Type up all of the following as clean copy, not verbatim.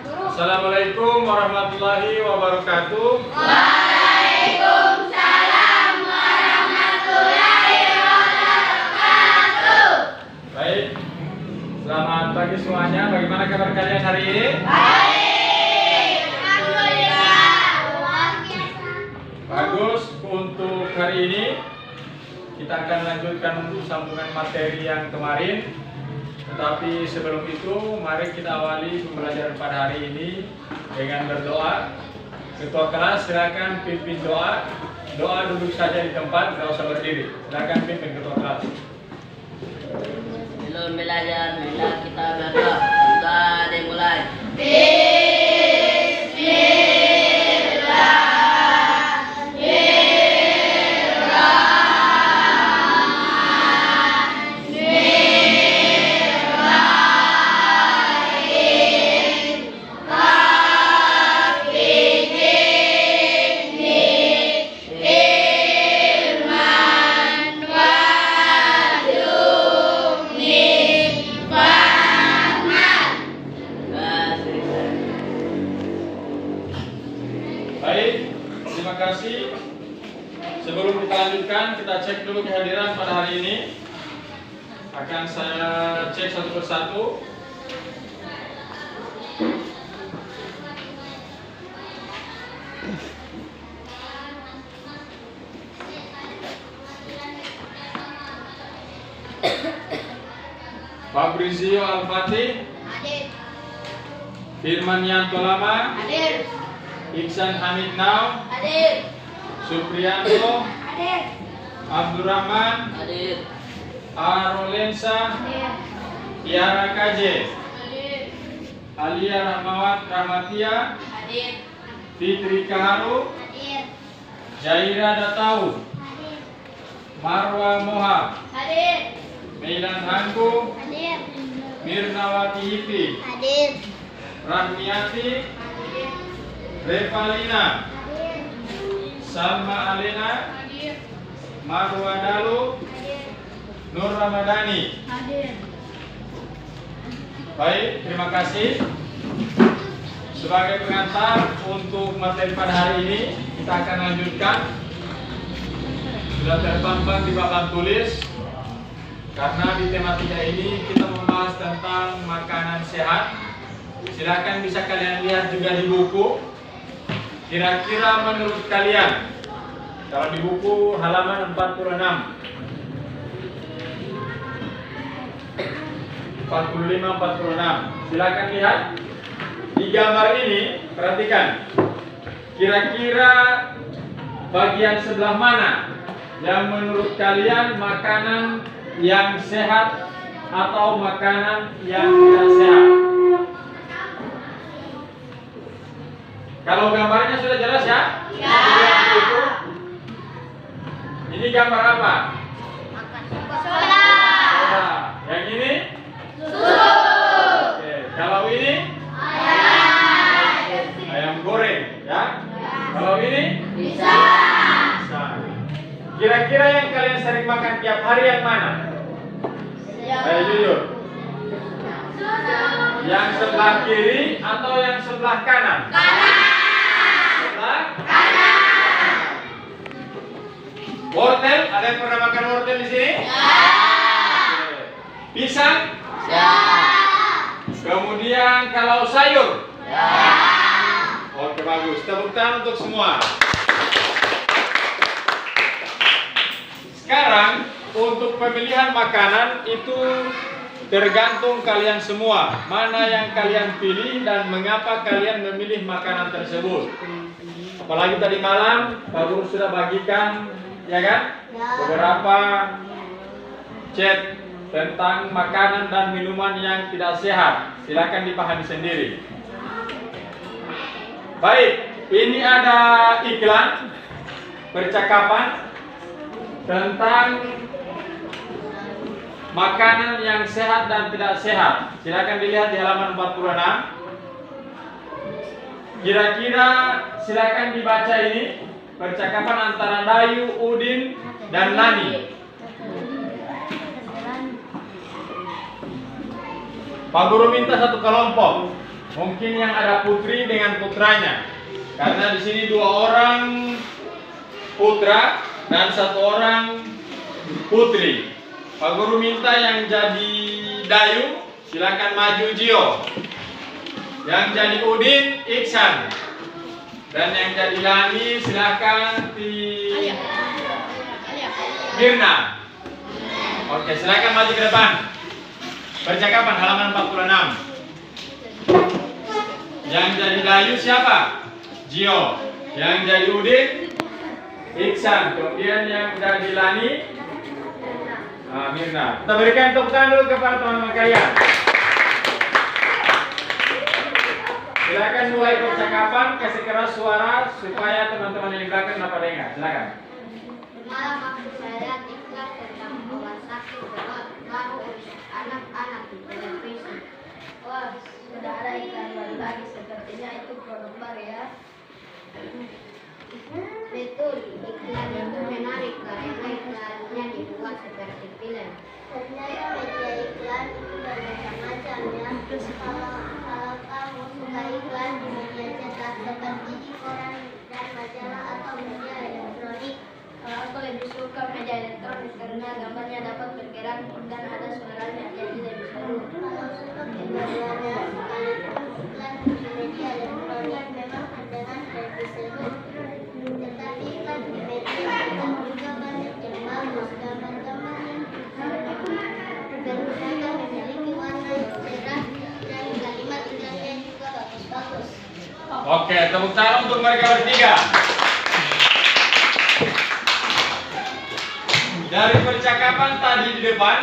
Assalamualaikum warahmatullahi wabarakatuh. Waalaikumsalam warahmatullahi wabarakatuh. Baik, selamat pagi semuanya. Bagaimana kabar kalian hari ini? Baik, alhamdulillah. Luar biasa. Bagus. Untuk hari ini kita akan lanjutkan untuk sambungan materi yang kemarin. Tetapi sebelum itu, mari kita awali pembelajaran pada hari ini dengan berdoa. Ketua kelas silakan pimpin doa. Doa duduk saja di tempat, tidak usah berdiri. Silakan pimpin ketua kelas. Sebelum belajar, bila kita berdoa, sudah dimulai. Baik, terima kasih. Sebelum kita lanjutkan, kita cek dulu kehadiran pada hari ini. Akan saya cek satu persatu. Fabrizio Al-Fatih, Hadir. Firman Yanto Lama, Hadir. Iksan Hamid Now, Hadir. Supriyanto, Hadir. Abdurrahman, Hadir. Arolensa, Hadir. Tiara Kaje, Hadir. Alia Rahmawat Rahmatia, Hadir. Fitri Kaharu, Hadir. Jaira Datau, Hadir. Marwa Moha, Hadir. Meilan Hangku, Hadir. Mirnawati Hipi, Hadir. Rahmiati, Hadir. Revalina, Hadir. Salma Alena, Hadir. Marwa Dalu, Hadir. Nur Ramadhani. Hadir. Baik, terima kasih. Sebagai pengantar untuk materi pada hari ini, kita akan lanjutkan. Sudah terpampang di papan tulis. Karena di tematika ini kita membahas tentang makanan sehat. Silakan bisa kalian lihat juga di buku. Kira-kira menurut kalian, kalau di buku halaman 46, 45-46, silakan lihat. Di gambar ini, perhatikan. Kira-kira bagian sebelah mana yang menurut kalian makanan yang sehat atau makanan yang tidak sehat? Kalau gambarnya sudah jelas ya? Ya. Ini gambar apa? Soda. Soda. Yang ini? Susu. Oke. Kalau ini? Ayam goreng, ya? Kalau ini? Bisa. Pisang. Kira-kira yang kalian sering makan tiap hari yang mana? Ayo jujur. Susu. Yang sebelah kiri atau yang sebelah kanan? Sebelah Kanan. wortel, ada yang pernah makan wortel di sini? Oke. Pisang? Kemudian kalau sayur? Oke, bagus. Tepuk tangan untuk semua. Sekarang untuk pemilihan makanan itu tergantung kalian semua. Mana yang kalian pilih dan mengapa kalian memilih makanan tersebut. Apalagi tadi malam Pak Guru sudah bagikan, ya kan? Beberapa chat tentang makanan dan minuman yang tidak sehat. Silakan dipahami sendiri. Baik, ini ada iklan percakapan tentang makanan yang sehat dan tidak sehat. Silakan dilihat di halaman 46. Kira-kira silakan dibaca ini percakapan antara Dayu, Udin, dan Nani. Pak Guru minta satu kelompok Mungkin yang ada putri dengan putranya. Karena di sini 2 orang putra dan 1 orang putri. Pak Guru minta yang jadi Dayu silakan maju Gio. Yang jadi Udin Iksan. Dan yang jadi Lani silakan Mirna. Oke, silakan maju ke depan. Percakapan halaman 46. Yang jadi Dayu siapa? Gio. Yang jadi Udin Iksan. Kemudian yang jadi Lani Mirna. Kita berikan tepuk tangan dulu kepada teman-teman kalian. Silakan mulai percakapan, kasih keras suara supaya teman-teman yang di belakang dapat dengar. Silakan. Semalam waktu saya iklan tentang obat sakit berat baru untuk anak-anak di televisi. Wah, sudah ada iklan baru lagi, sepertinya itu produk baru ya. Betul, iklan itu menarik karena iklannya dibuat seperti film. Ternyata media iklan itu bermacam-macam ya. Kalau kamu suka iklan di media cetak seperti di koran dan majalah atau media elektronik, kalau aku lebih suka media elektronik karena gambarnya dapat bergerak dan ada suaranya, jadi lebih seru. Kalau suka keduanya, sekalipun iklan di media elektronik memang dengan lebih seru. Tetapi iklan di media cetak juga banyak yang bagus. Gambar-gambar yang berusaha memiliki warna yang cerah dan kalimat iklannya juga bagus-bagus. Oke, tepuk tangan untuk mereka bertiga. Dari percakapan tadi di depan,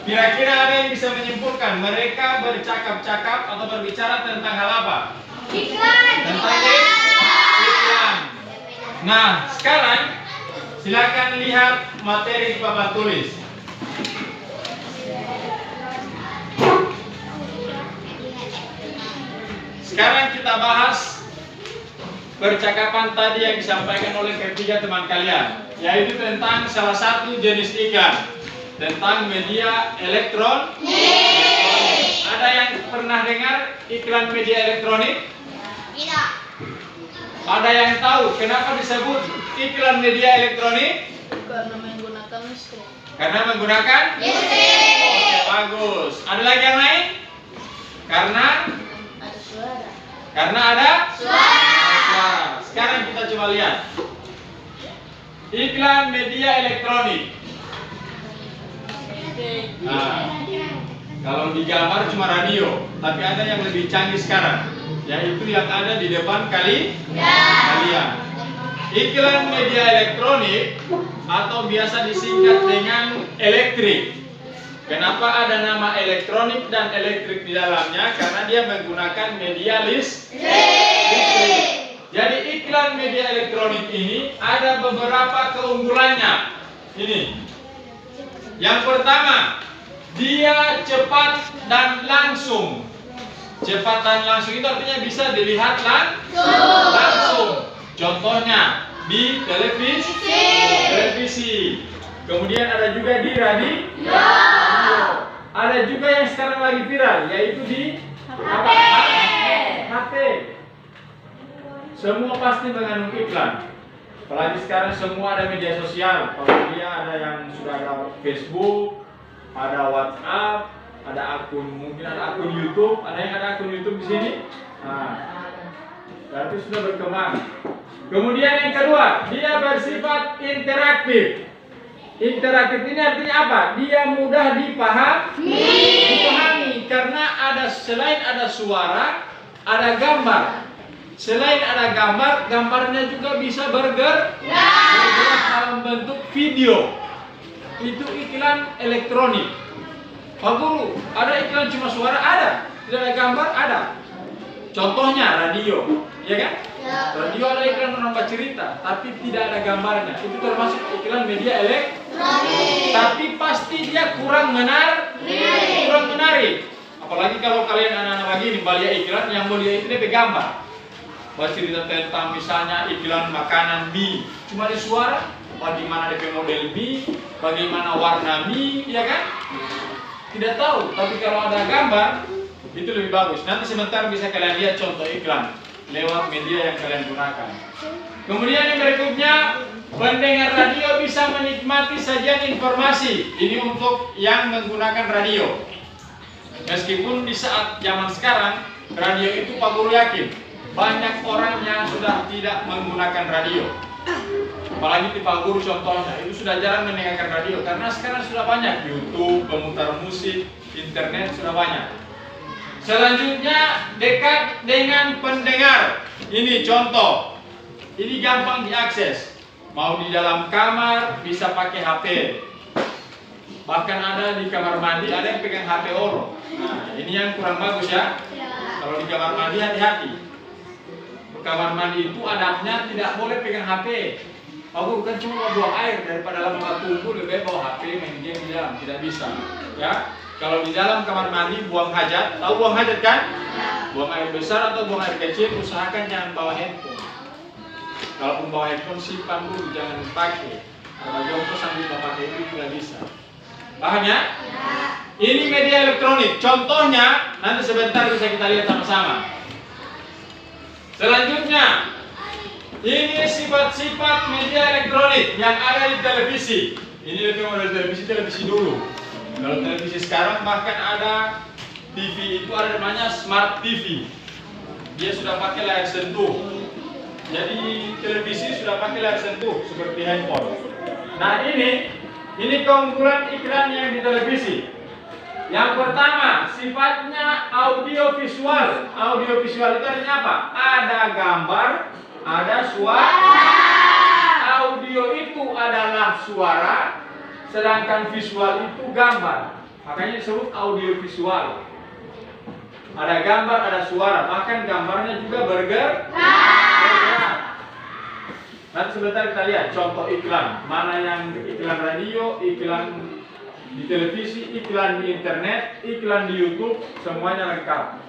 kira-kira ada yang bisa menyimpulkan mereka bercakap-cakap atau berbicara tentang hal apa? Iklan. Tentang iklan. Nah, sekarang silakan lihat materi di papan tulis. Sekarang kita bahas percakapan tadi yang disampaikan oleh ketiga teman kalian, yaitu tentang salah satu jenis iklan, tentang media elektronik. Ada yang pernah dengar iklan media elektronik? Tidak. Ada yang tahu kenapa disebut iklan media elektronik? Karena menggunakan listrik. Karena menggunakan listrik. Oke, bagus. Ada lagi yang lain? Karena Ada suara. Karena ada suara. Sekarang kita coba lihat iklan media elektronik. Nah, kalau di gambar cuma radio, tapi ada yang lebih canggih sekarang, yaitu yang ada di depan kalian. Iklan media elektronik atau biasa disingkat dengan elektrik. Kenapa ada nama elektronik dan elektrik di dalamnya? Karena dia menggunakan media listrik. Jadi iklan media elektronik ini ada beberapa keunggulannya. Ini. Yang pertama, dia cepat dan langsung. Cepat dan langsung itu artinya bisa dilihat langsung. Contohnya di televisi. Kemudian ada juga di radio. Ada juga yang sekarang lagi viral, yaitu di HP. Semua pasti mengandung iklan. Apalagi sekarang semua ada media sosial. Kalau dia ada yang sudah ada Facebook, ada WhatsApp, ada akun, mungkin ada akun YouTube. Ada yang ada akun YouTube di sini. Nah, berarti sudah berkembang. Kemudian yang kedua, dia bersifat interaktif. Interaktif ini artinya apa? Dia mudah dipahami karena selain ada suara, ada gambar. Selain ada gambar, gambarnya juga bisa bergerak dalam bentuk video. Itu iklan elektronik. Pak Guru, ada iklan cuma suara? Ada. Tidak ada gambar? Ada. Contohnya radio, ya kan? Radio ada iklan menambah cerita, tapi tidak ada gambarnya. Itu termasuk iklan media elektronik. Tapi pasti dia kurang menarik. Apalagi kalau kalian anak-anak lagi di balia iklan yang mulia itu dia gambar. Cerita tentang misalnya iklan makanan mie, cuma di suara, bagaimana DP model mie, bagaimana warna mie, ya kan? Tidak tahu. Tapi kalau ada gambar, Itu lebih bagus. Nanti sebentar bisa kalian lihat contoh iklan lewat media yang kalian gunakan. Kemudian yang berikutnya, pendengar radio bisa menikmati sajian informasi. Ini untuk yang menggunakan radio. Meskipun di saat zaman sekarang, radio itu Pak Guru yakin banyak orang yang sudah tidak menggunakan radio. Apalagi di Pak Guru contohnya, itu sudah jarang mendengarkan radio karena sekarang sudah banyak YouTube, pemutar musik, internet sudah banyak. Selanjutnya, dekat dengan pendengar. Ini contoh. Ini gampang diakses. Mau di dalam kamar bisa pakai HP. Bahkan ada di kamar mandi ada yang pegang HP orang. Nah, ini yang kurang bagus ya. Kalau di kamar mandi hati-hati. Di kamar mandi itu adabnya tidak boleh pegang HP. Aku bukan cuma buang air daripada lama tunggu lebih bawa HP main game di dalam, tidak bisa. Ya. Kalau di dalam kamar mandi buang hajat, tahu buang hajat kan? Buang air besar atau buang air kecil, usahakan jangan bawa handphone. Kalaupun bawa handphone simpan dulu, jangan pakai. Kalau jongkok sambil pakai itu juga bisa. Paham ya? Ini media elektronik. Contohnya nanti sebentar bisa kita lihat sama-sama. Selanjutnya, ini sifat-sifat media elektronik yang ada di televisi. Ini lebih model televisi dulu. Kalau televisi sekarang bahkan ada TV itu ada namanya Smart TV. Dia sudah pakai layar sentuh. Jadi televisi sudah pakai layar sentuh seperti handphone. Nah ini keunggulan iklan yang di televisi. Yang pertama, sifatnya audio visual. Audio visual itu artinya apa? Ada gambar, ada suara. Audio itu adalah suara, sedangkan visual itu gambar. Makanya disebut audio visual. Ada gambar, ada suara, bahkan gambarnya juga bergerak. Nanti sebentar kita lihat contoh iklan. Mana yang iklan radio, iklan di televisi, iklan di internet, iklan di YouTube, semuanya lengkap.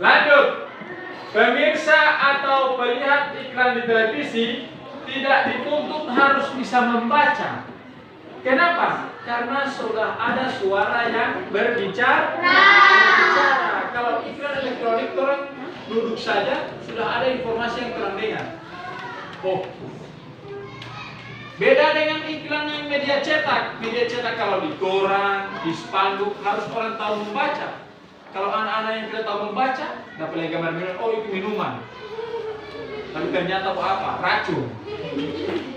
Lanjut. Pemirsa atau pelihat iklan di televisi tidak dituntut harus bisa membaca. Kenapa? Karena sudah ada suara yang berbicara. Kalau iklan elektronik orang duduk saja sudah ada informasi yang terang dengar. Oh, beda dengan iklan yang media cetak. Media cetak kalau di koran, di spanduk harus orang tahu membaca. Kalau anak-anak yang tidak tahu membaca, dapat lihat gambar minuman, oh itu minuman. Tapi ternyata apa? Racun,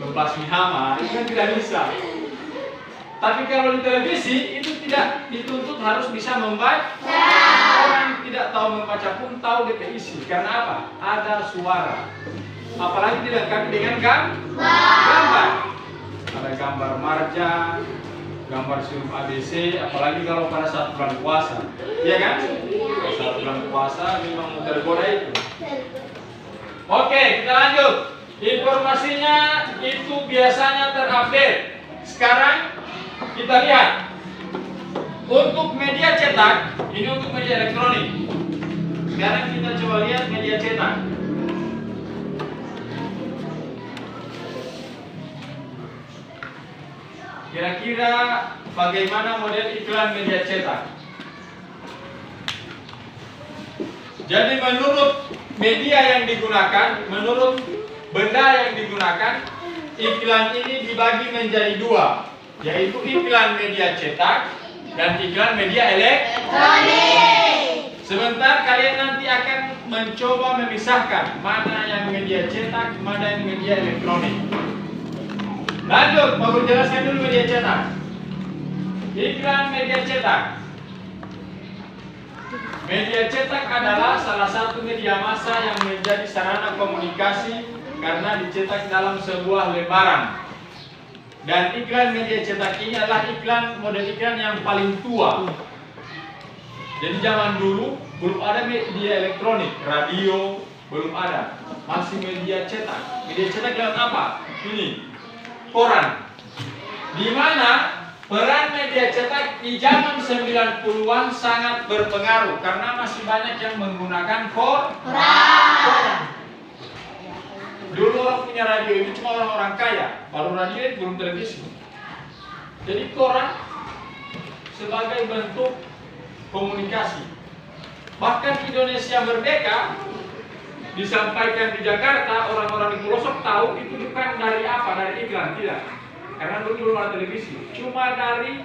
membasmi hama, itu kan tidak bisa. Tapi kalau di televisi itu tidak dituntut harus bisa membaca. Orang tidak tahu membaca pun tahu DP isi. Karena apa? Ada suara. Apalagi dilengkapi dengan gambar. Ada gambar marja, gambar sirup ABC. Apalagi kalau pada saat bulan puasa, iya kan? Saat bulan puasa memang tergoda itu. Oke, kita lanjut. Informasinya itu biasanya terupdate. Sekarang kita lihat untuk media cetak, ini untuk media elektronik. Sekarang kita coba lihat media cetak. Kira-kira bagaimana model iklan media cetak? Jadi menurut media yang digunakan, menurut benda yang digunakan, iklan ini dibagi menjadi dua, yaitu iklan media cetak dan iklan media elektronik. Sebentar kalian nanti akan mencoba memisahkan mana yang media cetak, mana yang media elektronik. Lanjut, mau jelaskan dulu media cetak. Iklan media cetak. Media cetak adalah salah satu media massa yang menjadi sarana komunikasi karena dicetak dalam sebuah lembaran. Dan iklan media cetak ini adalah model iklan yang paling tua. Jadi zaman dulu belum ada media elektronik, radio belum ada, masih media cetak. Media cetak lewat apa? Ini, koran. Di mana peran media cetak di zaman 90-an sangat berpengaruh karena masih banyak yang menggunakan koran. Dulu orang punya radio itu cuma orang-orang kaya, baru radio itu belum televisi. Jadi koran sebagai bentuk komunikasi. Bahkan Indonesia merdeka disampaikan di Jakarta, orang-orang di pelosok tahu itu bukan dari apa, dari iklan, tidak. Karena dulu belum ada televisi, cuma dari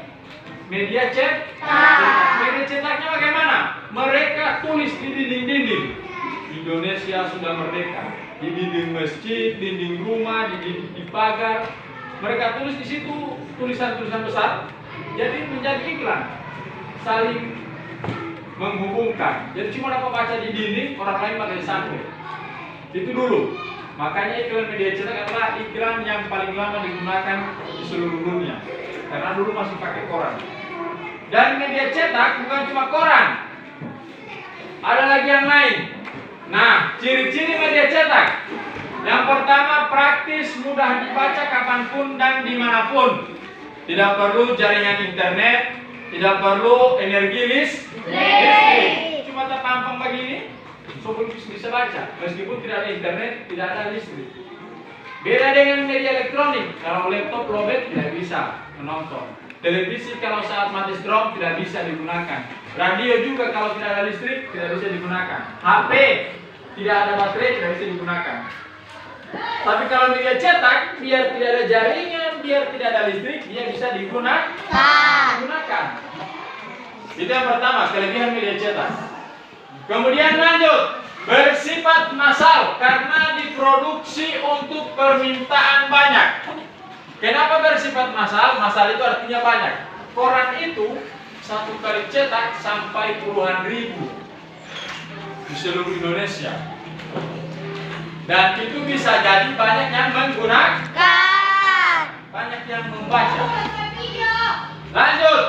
media cetak. Media cetaknya bagaimana? Mereka tulis di dinding-dinding. Indonesia sudah merdeka. Di dinding masjid, dinding rumah, di pagar. Mereka tulis di situ tulisan-tulisan besar. Jadi menjadi iklan, saling menghubungkan. Jadi cuma dapat baca di dinding, orang lain pakai sampai. Itu dulu. Makanya iklan media cetak adalah iklan yang paling lama digunakan di seluruh dunia. Karena dulu masih pakai koran. Dan media cetak bukan cuma koran. Ada lagi yang lain. Nah, ciri-ciri media cetak. Yang pertama, praktis, mudah dibaca kapanpun dan dimanapun. Tidak perlu jaringan internet, tidak perlu energi listrik. Cuma terpampang begini, sobat bisa baca. Meskipun tidak ada internet, tidak ada listrik. Beda dengan media elektronik. Kalau laptop lowbat tidak bisa menonton. Televisi kalau saat mati strom tidak bisa digunakan. Radio juga kalau tidak ada listrik tidak bisa digunakan. HP tidak ada baterai tidak bisa digunakan. Tapi kalau media cetak, biar tidak ada jaringan, biar tidak ada listrik, dia bisa digunakan. Itu yang pertama, kelebihan media cetak. Kemudian lanjut, bersifat massal karena diproduksi untuk permintaan banyak. Kenapa bersifat massal? Massal itu artinya banyak. Koran itu satu kali cetak sampai puluhan ribu di seluruh Indonesia. Dan itu bisa jadi banyak yang menggunakan, banyak yang membaca. Lanjut,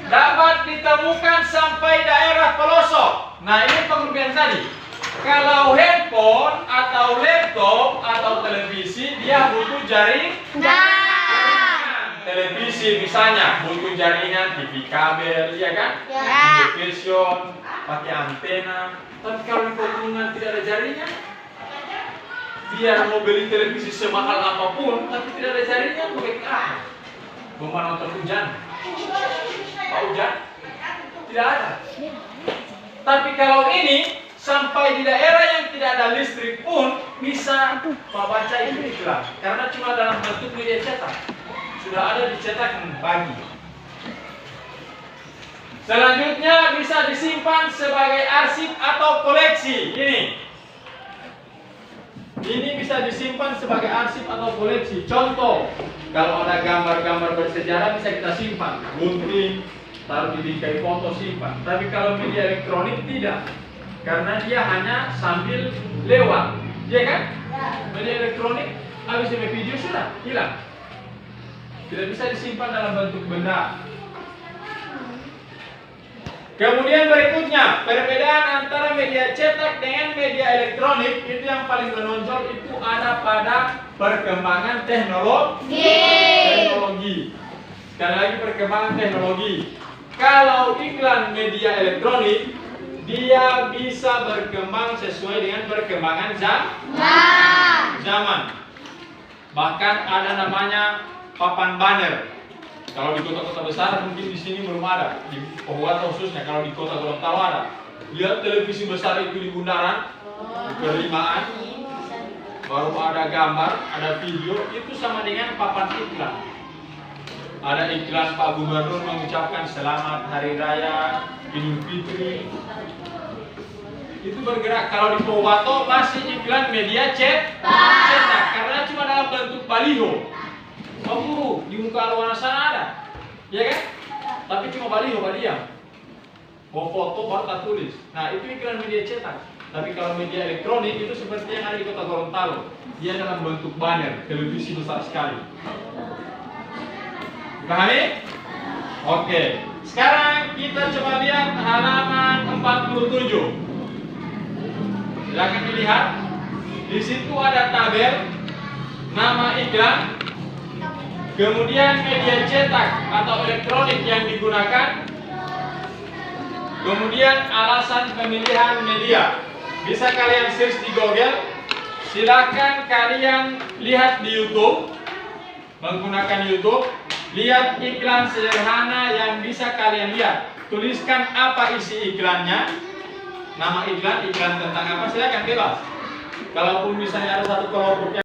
dapat ditemukan sampai daerah pelosok. Nah ini pengertian tadi. Kalau handphone atau laptop atau televisi dia butuh jaringan. Televisi misalnya butuh jaringan TV kabel, ya kan? Television pakai antena. Tapi kalau di pegunungan tidak ada jaringan, biar mau beli televisi semahal apapun, tapi tidak ada jaringan, bagaimana? Mau nonton hujan? Pak hujan? Tidak ada. Tapi kalau ini sampai di daerah yang tidak ada listrik pun bisa membaca itu iklan, karena cuma dalam bentuk media cetak. Sudah ada dicetak pagi. Selanjutnya bisa disimpan sebagai arsip atau koleksi. Ini bisa disimpan sebagai arsip atau koleksi. Contoh, kalau ada gambar-gambar bersejarah bisa kita simpan, gunting, taruh di bingkai foto simpan. Tapi kalau media elektronik tidak, karena dia hanya sambil lewat, ya kan? Media elektronik habis video sudah hilang. Tidak bisa disimpan dalam bentuk benda. Kemudian berikutnya, perbedaan antara media cetak dengan media elektronik itu yang paling menonjol itu ada pada perkembangan teknologi. Sekali lagi perkembangan teknologi. Kalau iklan media elektronik dia bisa berkembang sesuai dengan perkembangan zaman. Bahkan ada namanya papan banner. Kalau di kota-kota besar mungkin di sini belum ada, di Pohon khususnya. Kalau di kota Gorontalo ada. Lihat televisi besar itu di bundaran, di Perlimaan, baru ada gambar, ada video, itu sama dengan papan iklan. Ada iklan Pak Gubernur mengucapkan selamat Hari Raya Idul Fitri. Itu bergerak. Kalau di Powato masih iklan media cetak, karena cuma dalam bentuk baliho. Buru di muka luar sana ada, ya kan? Tapi cuma baliho, diam. Mau foto baru tak tulis. Nah itu iklan media cetak. Tapi kalau media elektronik itu seperti yang ada di kota Gorontalo. Dia dalam bentuk banner, televisi besar sekali. Pahami? Oke. Sekarang kita coba lihat halaman 47. Silakan dilihat. Di situ ada tabel, nama iklan. Kemudian media cetak atau elektronik yang digunakan. Kemudian alasan pemilihan media. Bisa kalian search di Google. Silakan kalian lihat di YouTube. Menggunakan YouTube. Lihat iklan sederhana yang bisa kalian lihat. tuliskan apa isi iklannya, nama iklan tentang apa, silakan bebas. Kalaupun misalnya ada satu kelompok yang